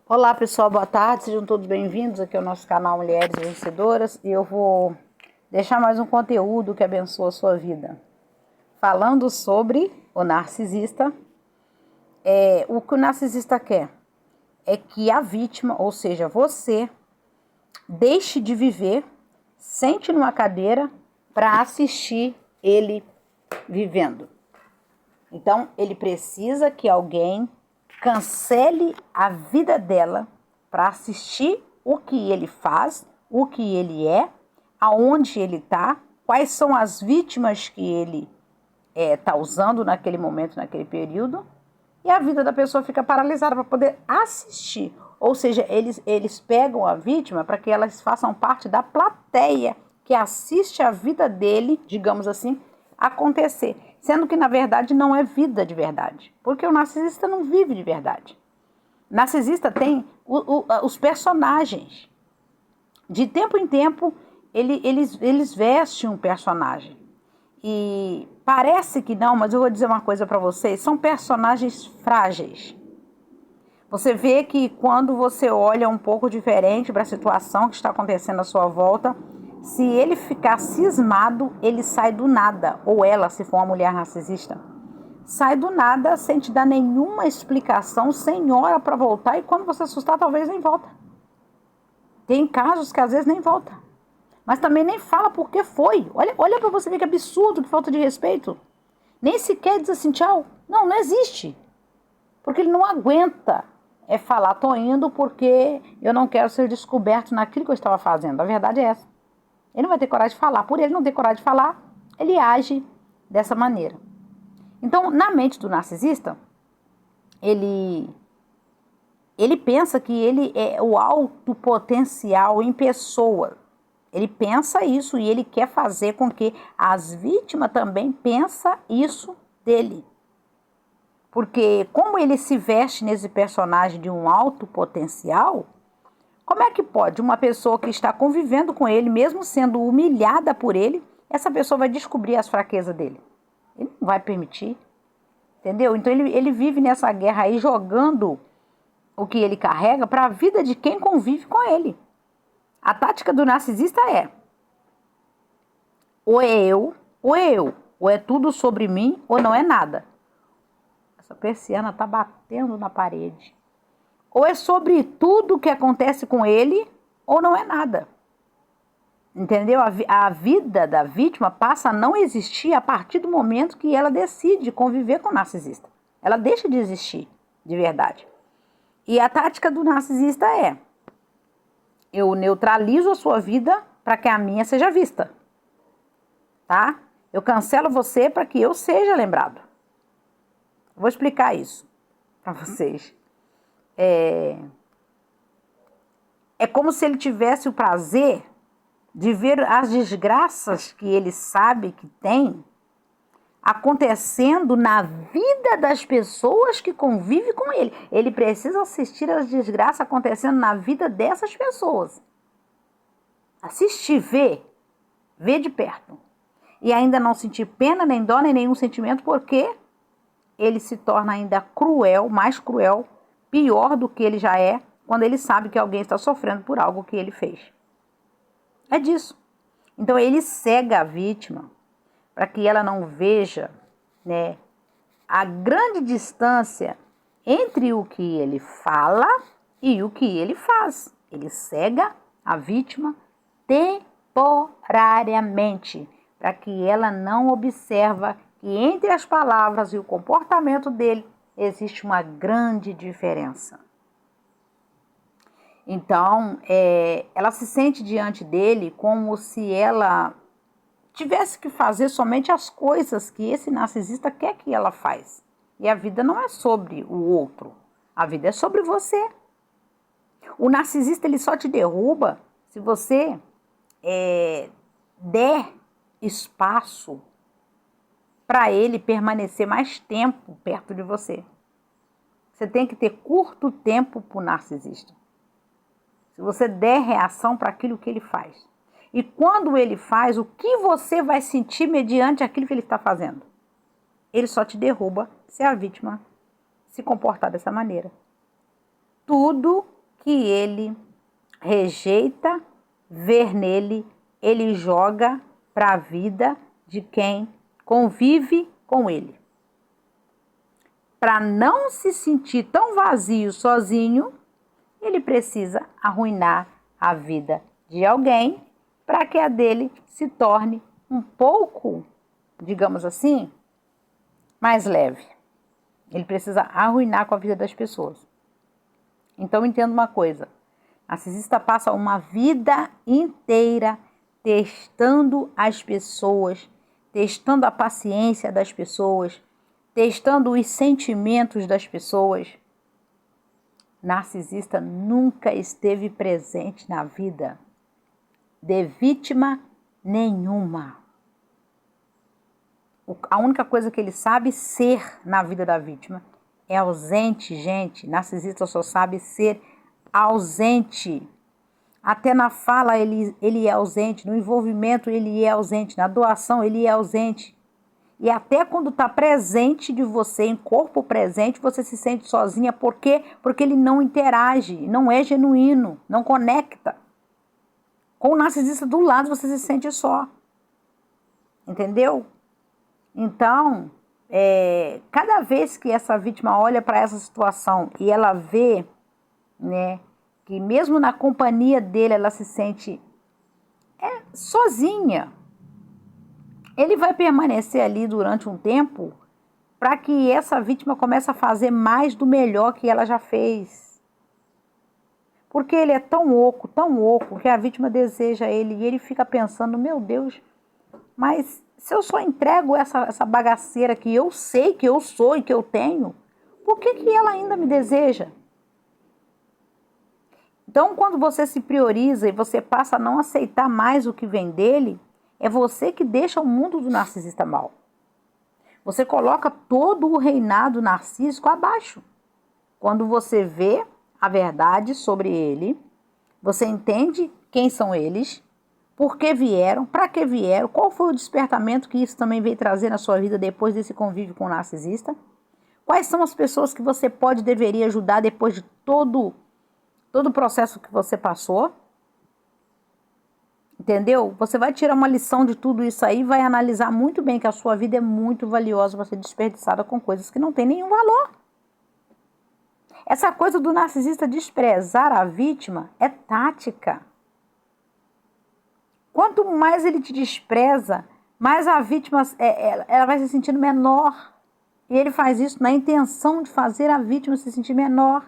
Olá pessoal, boa tarde, sejam todos bem-vindos aqui ao nosso canal Mulheres Vencedoras e eu vou deixar mais um conteúdo que abençoa a sua vida. Falando sobre o narcisista, o que o narcisista quer é que a vítima, ou seja, você, deixe de viver, sente numa cadeira para assistir ele vivendo. Então, ele precisa que alguém cancele a vida dela para assistir o que ele faz, o que ele é, aonde ele está, quais são as vítimas que ele está usando naquele momento, naquele período, e a vida da pessoa fica paralisada para poder assistir. Ou seja, eles pegam a vítima para que elas façam parte da plateia que assiste a vida dele, digamos assim, acontecer. Sendo que, na verdade, não é vida de verdade. Porque o narcisista não vive de verdade. O narcisista tem os personagens. De tempo em tempo, eles vestem um personagem. E parece que não, mas eu vou dizer uma coisa para vocês. São personagens frágeis. Você vê que quando você olha um pouco diferente para a situação que está acontecendo à sua volta, se ele ficar cismado, ele sai do nada. Ou ela, se for uma mulher narcisista, sai do nada sem te dar nenhuma explicação, sem hora para voltar. E quando você assustar, talvez nem volta. Tem casos que às vezes nem volta. Mas também nem fala por que foi. Olha para você ver que absurdo, que falta de respeito. Nem sequer diz assim, tchau. Não existe. Porque ele não aguenta falar, tô indo porque eu não quero ser descoberto naquilo que eu estava fazendo. A verdade é essa. Ele não vai ter coragem de falar. Por ele não ter coragem de falar, ele age dessa maneira. Então, na mente do narcisista, ele pensa que ele é o alto potencial em pessoa. Ele pensa isso e ele quer fazer com que as vítimas também pensem isso dele. Porque como ele se veste nesse personagem de um alto potencial, como é que pode uma pessoa que está convivendo com ele, mesmo sendo humilhada por ele, essa pessoa vai descobrir as fraquezas dele? Ele não vai permitir, entendeu? Então ele vive nessa guerra aí, jogando o que ele carrega para a vida de quem convive com ele. A tática do narcisista é: ou é eu, ou é tudo sobre mim, ou não é nada. Essa persiana está batendo na parede. Ou é sobre tudo que acontece com ele, ou não é nada. Entendeu? A vida da vítima passa a não existir a partir do momento que ela decide conviver com o narcisista. Ela deixa de existir, de verdade. E a tática do narcisista é: eu neutralizo a sua vida para que a minha seja vista. Tá? Eu cancelo você para que eu seja lembrado. Vou explicar isso para vocês. É como se ele tivesse o prazer de ver as desgraças que ele sabe que tem acontecendo na vida das pessoas que convivem com ele. Ele precisa assistir as desgraças acontecendo na vida dessas pessoas. Assistir, ver de perto. E ainda não sentir pena, nem dó, nem nenhum sentimento, porque ele se torna ainda cruel, mais cruel, pior do que ele já é, quando ele sabe que alguém está sofrendo por algo que ele fez. É disso. Então ele cega a vítima para que ela não veja, né, a grande distância entre o que ele fala e o que ele faz. Ele cega a vítima temporariamente, para que ela não observe que entre as palavras e o comportamento dele existe uma grande diferença. Então, ela se sente diante dele como se ela tivesse que fazer somente as coisas que esse narcisista quer que ela faz. E a vida não é sobre o outro, a vida é sobre você. O narcisista ele só te derruba se você der espaço para ele permanecer mais tempo perto de você. Você tem que ter curto tempo para o narcisista. Se você der reação para aquilo que ele faz. E quando ele faz, o que você vai sentir mediante aquilo que ele está fazendo? Ele só te derruba se a vítima se comportar dessa maneira. Tudo que ele rejeita ver nele, ele joga para a vida de quem convive com ele. Para não se sentir tão vazio sozinho, ele precisa arruinar a vida de alguém para que a dele se torne um pouco, digamos assim, mais leve. Ele precisa arruinar com a vida das pessoas. Então entenda uma coisa, narcisista passa uma vida inteira testando as pessoas, testando a paciência das pessoas, testando os sentimentos das pessoas. Narcisista nunca esteve presente na vida de vítima nenhuma. A única coisa que ele sabe ser na vida da vítima é ausente, gente. Narcisista só sabe ser ausente. Até na fala ele é ausente, no envolvimento ele é ausente, na doação ele é ausente. E até quando está presente de você, em corpo presente, você se sente sozinha. Por quê? Porque ele não interage, não é genuíno, não conecta. Com o narcisista do lado, você se sente só. Entendeu? Então, cada vez que essa vítima olha para essa situação e ela vê, né, que mesmo na companhia dele ela se sente sozinha, ele vai permanecer ali durante um tempo para que essa vítima comece a fazer mais do melhor que ela já fez. Porque ele é tão oco, que a vítima deseja ele e ele fica pensando, meu Deus, mas se eu só entrego essa bagaceira que eu sei que eu sou e que eu tenho, por que ela ainda me deseja? Então, quando você se prioriza e você passa a não aceitar mais o que vem dele, é você que deixa o mundo do narcisista mal. Você coloca todo o reinado narcísico abaixo. Quando você vê a verdade sobre ele, você entende quem são eles, por que vieram, para que vieram, qual foi o despertamento que isso também veio trazer na sua vida depois desse convívio com o narcisista, quais são as pessoas que você deveria ajudar depois de todo o processo que você passou. Entendeu? Você vai tirar uma lição de tudo isso aí, vai analisar muito bem que a sua vida é muito valiosa para ser desperdiçada com coisas que não têm nenhum valor. Essa coisa do narcisista desprezar a vítima é tática. Quanto mais ele te despreza, mais a vítima ela vai se sentindo menor. E ele faz isso na intenção de fazer a vítima se sentir menor.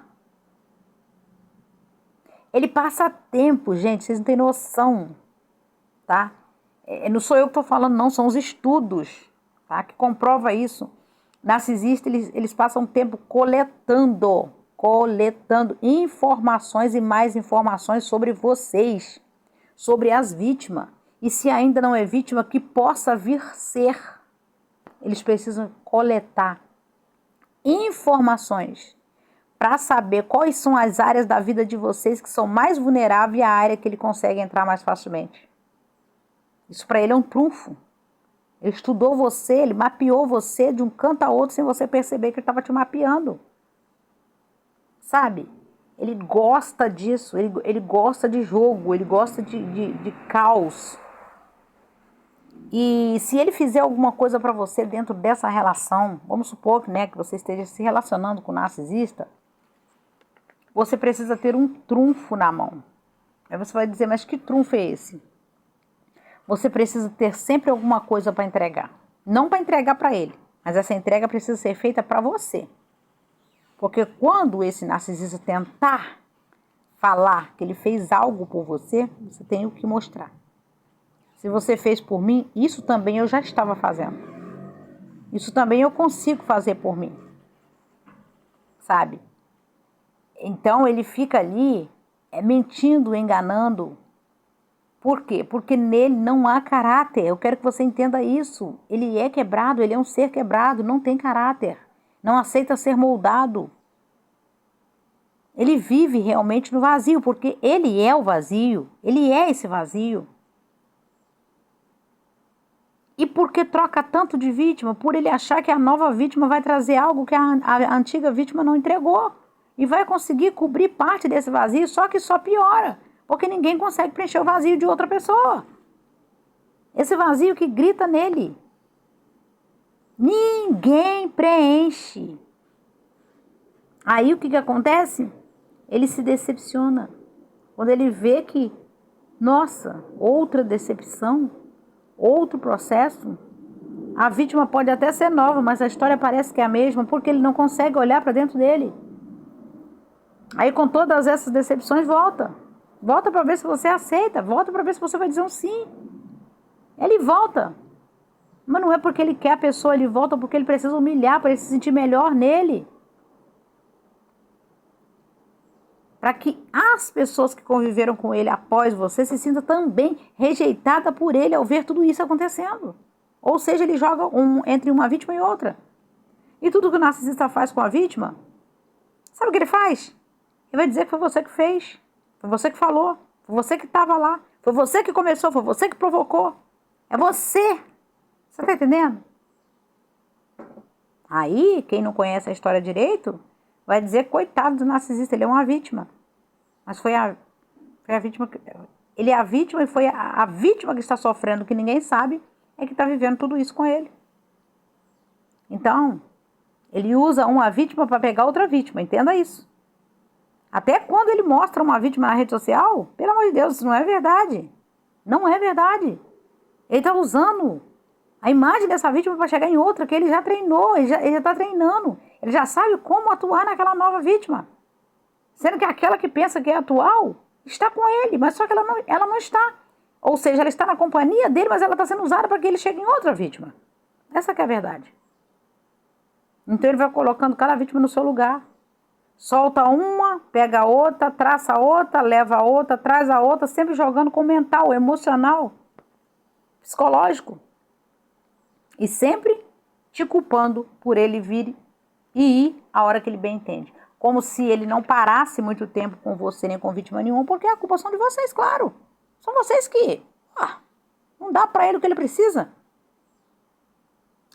Ele passa tempo, gente, vocês não têm noção. Tá? Não sou eu que estou falando, não, são os estudos, tá, que comprova isso. Narcisistas, eles passam tempo coletando informações e mais informações sobre vocês, sobre as vítimas. E se ainda não é vítima, que possa vir ser. Eles precisam coletar informações para saber quais são as áreas da vida de vocês que são mais vulneráveis e a área que ele consegue entrar mais facilmente. Isso para ele é um trunfo. Ele estudou você, ele mapeou você de um canto a outro sem você perceber que ele estava te mapeando. Sabe? Ele gosta disso, ele gosta de jogo, ele gosta de caos. E se ele fizer alguma coisa para você dentro dessa relação, vamos supor que, né, que você esteja se relacionando com o narcisista, você precisa ter um trunfo na mão. Aí você vai dizer, mas que trunfo é esse? Você precisa ter sempre alguma coisa para entregar. Não para entregar para ele, mas essa entrega precisa ser feita para você. Porque quando esse narcisista tentar falar que ele fez algo por você, você tem o que mostrar. Se você fez por mim, isso também eu já estava fazendo. Isso também eu consigo fazer por mim. Sabe? Então ele fica ali mentindo, enganando. Por quê? Porque nele não há caráter. Eu quero que você entenda isso. Ele é quebrado, ele é um ser quebrado, não tem caráter. Não aceita ser moldado. Ele vive realmente no vazio, porque ele é o vazio. Ele é esse vazio. E por que troca tanto de vítima? Por ele achar que a nova vítima vai trazer algo que a antiga vítima não entregou. e vai conseguir cobrir parte desse vazio, só que só piora, porque ninguém consegue preencher o vazio de outra pessoa. Esse vazio que grita nele. Ninguém preenche. Aí o que acontece? Ele se decepciona. Quando ele vê que, nossa, outra decepção, outro processo. A vítima pode até ser nova, mas a história parece que é a mesma, porque ele não consegue olhar para dentro dele. Aí com todas essas decepções, volta. Volta para ver se você aceita. Volta para ver se você vai dizer um sim. Ele volta. Mas não é porque ele quer a pessoa, ele volta porque ele precisa humilhar, para ele se sentir melhor nele. Para que as pessoas que conviveram com ele após você se sintam também rejeitada por ele ao ver tudo isso acontecendo. Ou seja, ele joga entre uma vítima e outra. E tudo que o narcisista faz com a vítima, sabe o que ele faz? Ele vai dizer que foi você que fez, foi você que falou, foi você que estava lá, foi você que começou, foi você que provocou. É você. Você está entendendo? Aí, quem não conhece a história direito, vai dizer, coitado do narcisista, ele é uma vítima. Mas foi a vítima, ele é a vítima e foi a vítima que está sofrendo, que ninguém sabe, é que está vivendo tudo isso com ele. Então, ele usa uma vítima para pegar outra vítima, entenda isso. Até quando ele mostra uma vítima na rede social, pelo amor de Deus, isso não é verdade. Não é verdade. Ele está usando a imagem dessa vítima para chegar em outra que ele já treinou, ele já está treinando. Ele já sabe como atuar naquela nova vítima. Sendo que aquela que pensa que é atual está com ele, mas só que ela não está. Ou seja, ela está na companhia dele, mas ela está sendo usada para que ele chegue em outra vítima. Essa que é a verdade. Então ele vai colocando cada vítima no seu lugar. Solta uma, pega a outra, traça a outra, leva a outra, traz a outra, sempre jogando com o mental, emocional, psicológico. E sempre te culpando por ele vir e ir a hora que ele bem entende. Como se ele não parasse muito tempo com você, nem com vítima nenhuma, porque a culpa são de vocês, claro. São vocês que não dá para ele o que ele precisa.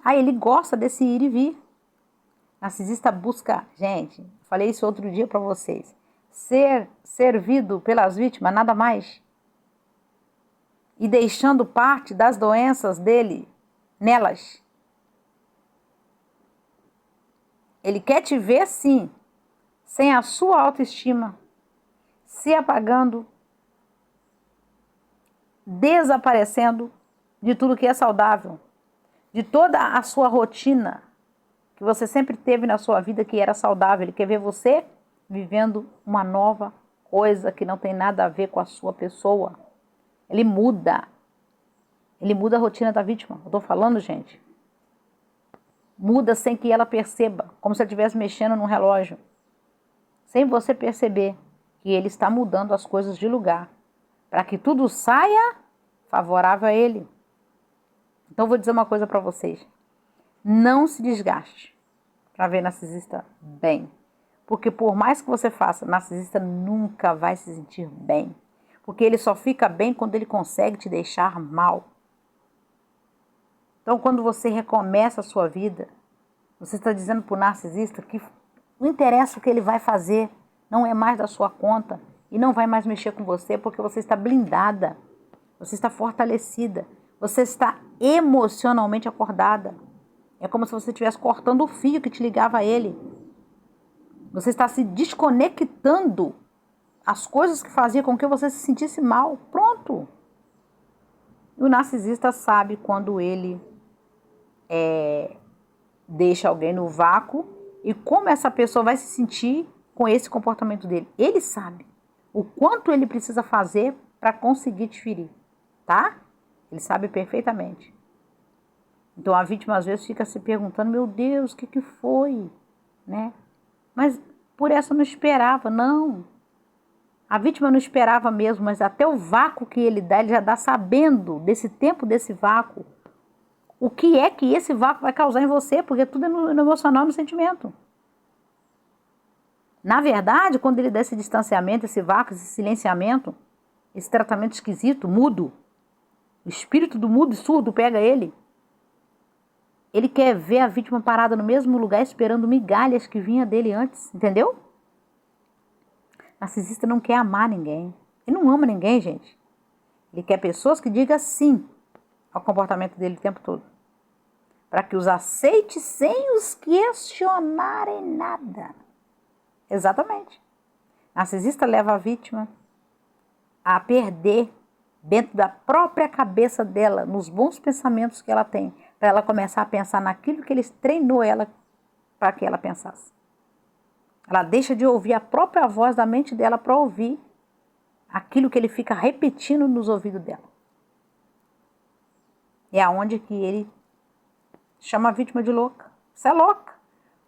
Aí ele gosta desse ir e vir. Narcisista busca, gente, falei isso outro dia para vocês, ser servido pelas vítimas, nada mais. E deixando parte das doenças dele nelas. Ele quer te ver sim, sem a sua autoestima, se apagando, desaparecendo de tudo que é saudável, de toda a sua rotina que você sempre teve na sua vida que era saudável. Ele quer ver você vivendo uma nova coisa que não tem nada a ver com a sua pessoa. Ele muda a rotina da vítima. Eu estou falando, gente. Muda sem que ela perceba, como se ela estivesse mexendo num relógio. Sem você perceber que ele está mudando as coisas de lugar, para que tudo saia favorável a ele. Então eu vou dizer uma coisa para vocês. Não se desgaste para ver narcisista bem. Porque por mais que você faça, narcisista nunca vai se sentir bem. Porque ele só fica bem quando ele consegue te deixar mal. Então quando você recomeça a sua vida, você está dizendo para o narcisista que não interessa o que ele vai fazer, não é mais da sua conta e não vai mais mexer com você porque você está blindada, você está fortalecida, você está emocionalmente acordada. É como se você estivesse cortando o fio que te ligava a ele. Você está se desconectando as coisas que faziam com que você se sentisse mal. Pronto. E o narcisista sabe quando ele deixa alguém no vácuo e como essa pessoa vai se sentir com esse comportamento dele. Ele sabe o quanto ele precisa fazer para conseguir te ferir, tá? Ele sabe perfeitamente. Então a vítima às vezes fica se perguntando, meu Deus, o que foi? Né? Mas por essa eu não esperava, não. A vítima não esperava mesmo, mas até o vácuo que ele dá, ele já dá sabendo desse tempo desse vácuo. O que é que esse vácuo vai causar em você, porque tudo é no emocional, no sentimento. Na verdade, quando ele dá esse distanciamento, esse vácuo, esse silenciamento, esse tratamento esquisito, mudo, o espírito do mudo e surdo pega ele. Ele quer ver a vítima parada no mesmo lugar esperando migalhas que vinha dele antes, entendeu? Narcisista não quer amar ninguém. Ele não ama ninguém, gente. Ele quer pessoas que digam sim ao comportamento dele o tempo todo. Para que os aceite sem os questionarem nada. Exatamente. Narcisista leva a vítima a perder dentro da própria cabeça dela, nos bons pensamentos que ela tem, para ela começar a pensar naquilo que ele treinou ela para que ela pensasse. Ela deixa de ouvir a própria voz da mente dela para ouvir aquilo que ele fica repetindo nos ouvidos dela. É aonde que ele chama a vítima de louca. Você é louca.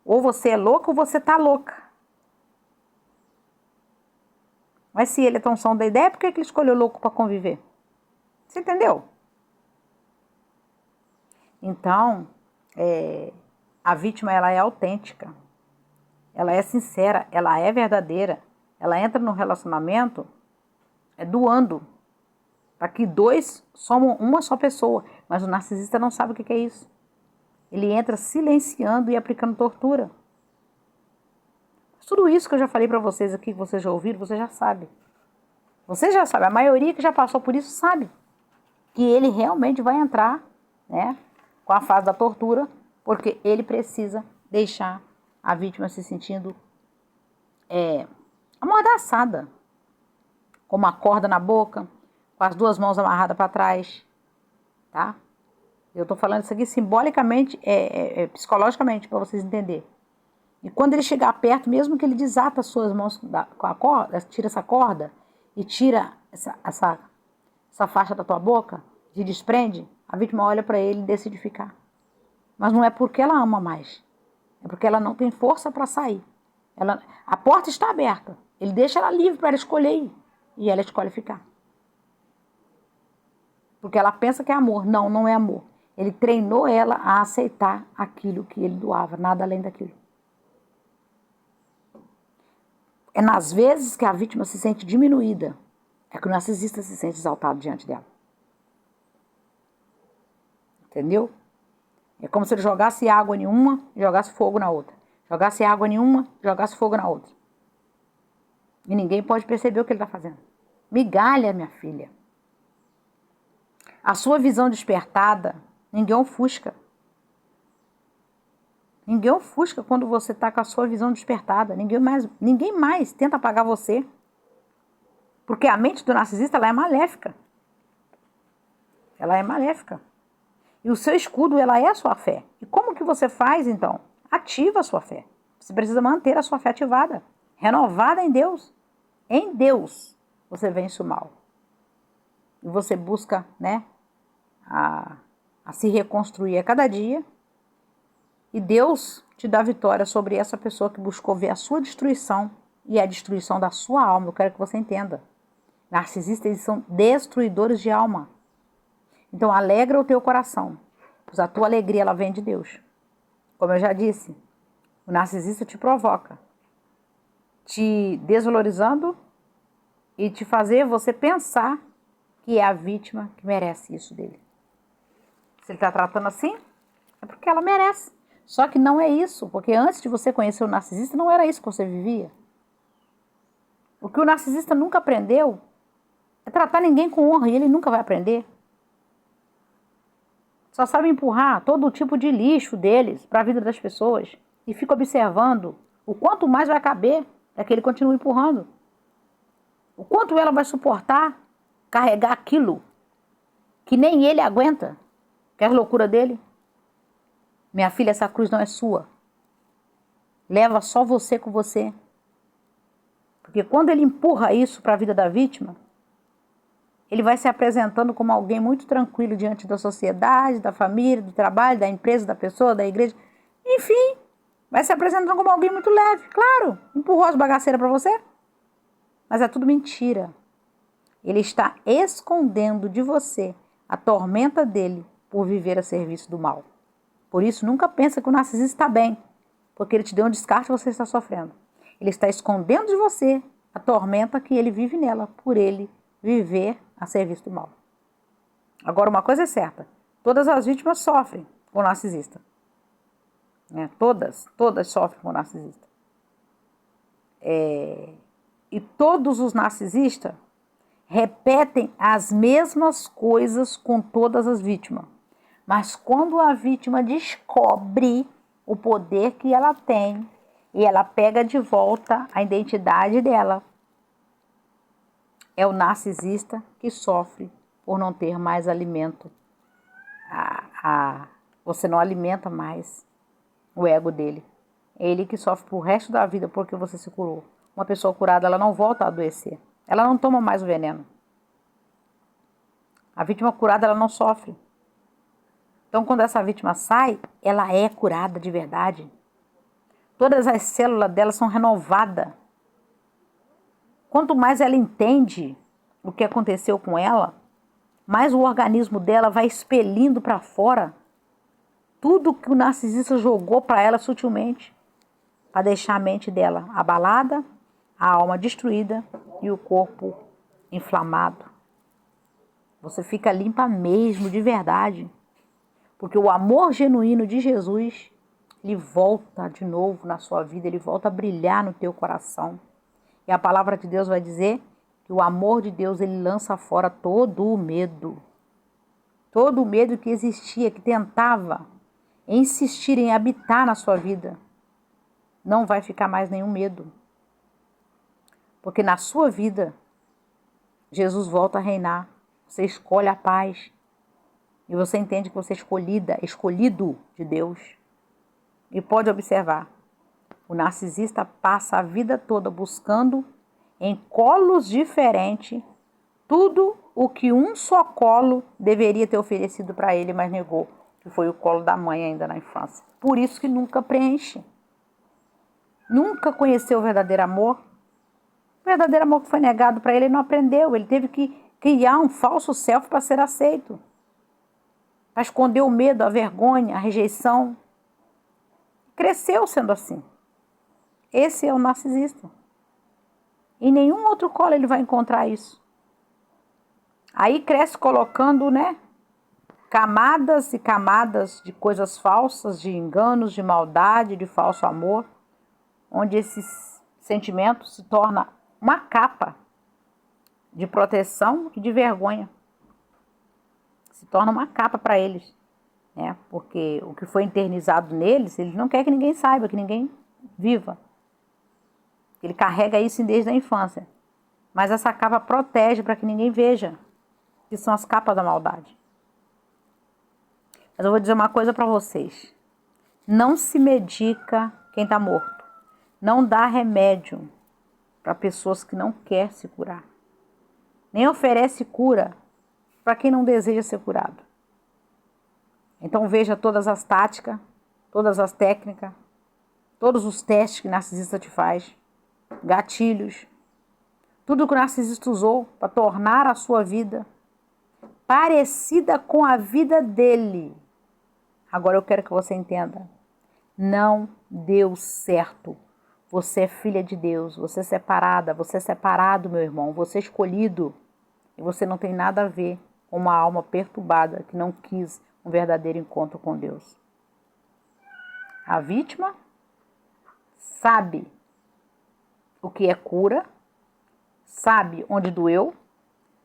Ou você é louca ou você está louca. Mas se ele é tão som da ideia, por que ele escolheu louco para conviver? Você entendeu? Então, a vítima ela é autêntica. Ela é sincera, ela é verdadeira. Ela entra no relacionamento doando. Para que dois somam uma só pessoa. Mas o narcisista não sabe o que é isso. Ele entra silenciando e aplicando tortura. Tudo isso que eu já falei para vocês aqui, que vocês já ouviram, você já sabe. Você já sabe, a maioria que já passou por isso sabe. Que ele realmente vai entrar, né, com a fase da tortura, porque ele precisa deixar a vítima se sentindo amordaçada. Com uma corda na boca, com as duas mãos amarradas para trás, tá? Eu tô falando isso aqui simbolicamente, psicologicamente, para vocês entenderem. E quando ele chegar perto, mesmo que ele desata as suas mãos com a corda, tira essa corda e tira essa faixa da tua boca, se desprende, a vítima olha para ele e decide ficar. Mas não é porque ela ama mais, é porque ela não tem força para sair. A porta está aberta, ele deixa ela livre para ela escolher ir, e ela escolhe ficar. Porque ela pensa que é amor. Não, não é amor. Ele treinou ela a aceitar aquilo que ele doava, nada além daquilo. É nas vezes que a vítima se sente diminuída, é que o narcisista se sente exaltado diante dela. Entendeu? É como se ele jogasse água em uma e jogasse fogo na outra. Jogasse água em uma e jogasse fogo na outra. E ninguém pode perceber o que ele está fazendo. Migalha, minha filha. A sua visão despertada, ninguém ofusca. Ninguém ofusca quando você está com a sua visão despertada. Ninguém mais tenta apagar você. Porque a mente do narcisista, ela é maléfica. Ela é maléfica. E o seu escudo, ela é a sua fé. E como que você faz, então? Ativa a sua fé. Você precisa manter a sua fé ativada. Renovada em Deus. Em Deus, você vence o mal. E você busca, né, a se reconstruir a cada dia. E Deus te dá vitória sobre essa pessoa que buscou ver a sua destruição e a destruição da sua alma. Eu quero que você entenda. Narcisistas, eles são destruidores de alma. Então, alegra o teu coração, pois a tua alegria, ela vem de Deus. Como eu já disse, o narcisista te provoca, te desvalorizando e te fazer você pensar que é a vítima que merece isso dele. Se ele está tratando assim, é porque ela merece. Só que não é isso, porque antes de você conhecer o narcisista, não era isso que você vivia. O que o narcisista nunca aprendeu é tratar ninguém com honra, e ele nunca vai aprender. Só sabe empurrar todo tipo de lixo deles para a vida das pessoas e fica observando o quanto mais vai caber para que ele continue empurrando. O quanto ela vai suportar carregar aquilo que nem ele aguenta, que é a loucura dele. Minha filha, essa cruz não é sua. Leva só você com você. Porque quando ele empurra isso para a vida da vítima, ele vai se apresentando como alguém muito tranquilo diante da sociedade, da família, do trabalho, da empresa, da pessoa, da igreja. Enfim, vai se apresentando como alguém muito leve. Claro, empurrou as bagaceiras para você. Mas é tudo mentira. Ele está escondendo de você a tormenta dele por viver a serviço do mal. Por isso, nunca pensa que o narcisista está bem, porque ele te deu um descarte e você está sofrendo. Ele está escondendo de você a tormenta que ele vive nela, por ele viver a serviço do mal. Agora, uma coisa é certa, todas as vítimas sofrem com o narcisista. Todas sofrem com o narcisista. e todos os narcisistas repetem as mesmas coisas com todas as vítimas. Mas quando a vítima descobre o poder que ela tem e ela pega de volta a identidade dela, é o narcisista que sofre por não ter mais alimento. Você não alimenta mais o ego dele. É ele que sofre pro resto da vida porque você se curou. Uma pessoa curada, ela não volta a adoecer. Ela não toma mais o veneno. A vítima curada, ela não sofre. Então, quando essa vítima sai, ela é curada de verdade. Todas as células dela são renovadas. Quanto mais ela entende o que aconteceu com ela, mais o organismo dela vai expelindo para fora tudo que o narcisista jogou para ela sutilmente, para deixar a mente dela abalada, a alma destruída e o corpo inflamado. Você fica limpa mesmo, de verdade. Porque o amor genuíno de Jesus, ele volta de novo na sua vida, ele volta a brilhar no teu coração. E a palavra de Deus vai dizer que o amor de Deus, ele lança fora todo o medo. Todo o medo que existia, que tentava insistir em habitar na sua vida. Não vai ficar mais nenhum medo. Porque na sua vida, Jesus volta a reinar. Você escolhe a paz. E você entende que você é escolhido de Deus. E pode observar, o narcisista passa a vida toda buscando em colos diferentes tudo o que um só colo deveria ter oferecido para ele, mas negou, que foi o colo da mãe ainda na infância. Por isso que nunca preenche. Nunca conheceu o verdadeiro amor. O verdadeiro amor que foi negado para ele, ele não aprendeu. Ele teve que criar um falso self para ser aceito. Para esconder o medo, a vergonha, a rejeição. Cresceu sendo assim. Esse é o narcisista. Em nenhum outro colo ele vai encontrar isso. Aí cresce colocando, camadas e camadas de coisas falsas, de enganos, de maldade, de falso amor, onde esses sentimentos se tornam uma capa de proteção e de vergonha. Se torna uma capa para eles, porque o que foi internizado neles, eles não querem que ninguém saiba, que ninguém viva. Ele carrega isso desde a infância. Mas essa capa protege para que ninguém veja, que são as capas da maldade. Mas eu vou dizer uma coisa para vocês. Não se medica quem está morto. Não dá remédio para pessoas que não querem se curar. Nem oferece cura para quem não deseja ser curado. Então veja todas as táticas, todas as técnicas, todos os testes que o narcisista te faz, gatilhos, tudo que o narcisista usou para tornar a sua vida parecida com a vida dele. Agora eu quero que você entenda. Não deu certo. Você é filha de Deus, você é separada, você é separado, meu irmão, você é escolhido. E você não tem nada a ver com uma alma perturbada que não quis um verdadeiro encontro com Deus. A vítima sabe o que é cura, sabe onde doeu,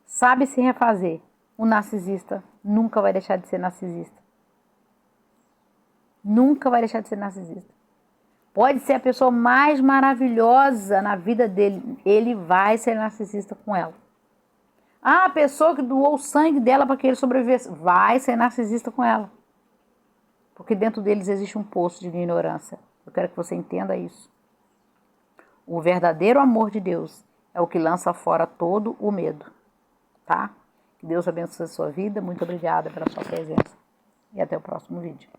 sabe se refazer. O narcisista nunca vai deixar de ser narcisista. Nunca vai deixar de ser narcisista. Pode ser a pessoa mais maravilhosa na vida dele, ele vai ser narcisista com ela. A pessoa que doou o sangue dela para que ele sobrevivesse, vai ser narcisista com ela. Porque dentro deles existe um poço de ignorância. Eu quero que você entenda isso. O verdadeiro amor de Deus é o que lança fora todo o medo. Tá? Que Deus abençoe a sua vida. Muito obrigada pela sua presença. E até o próximo vídeo.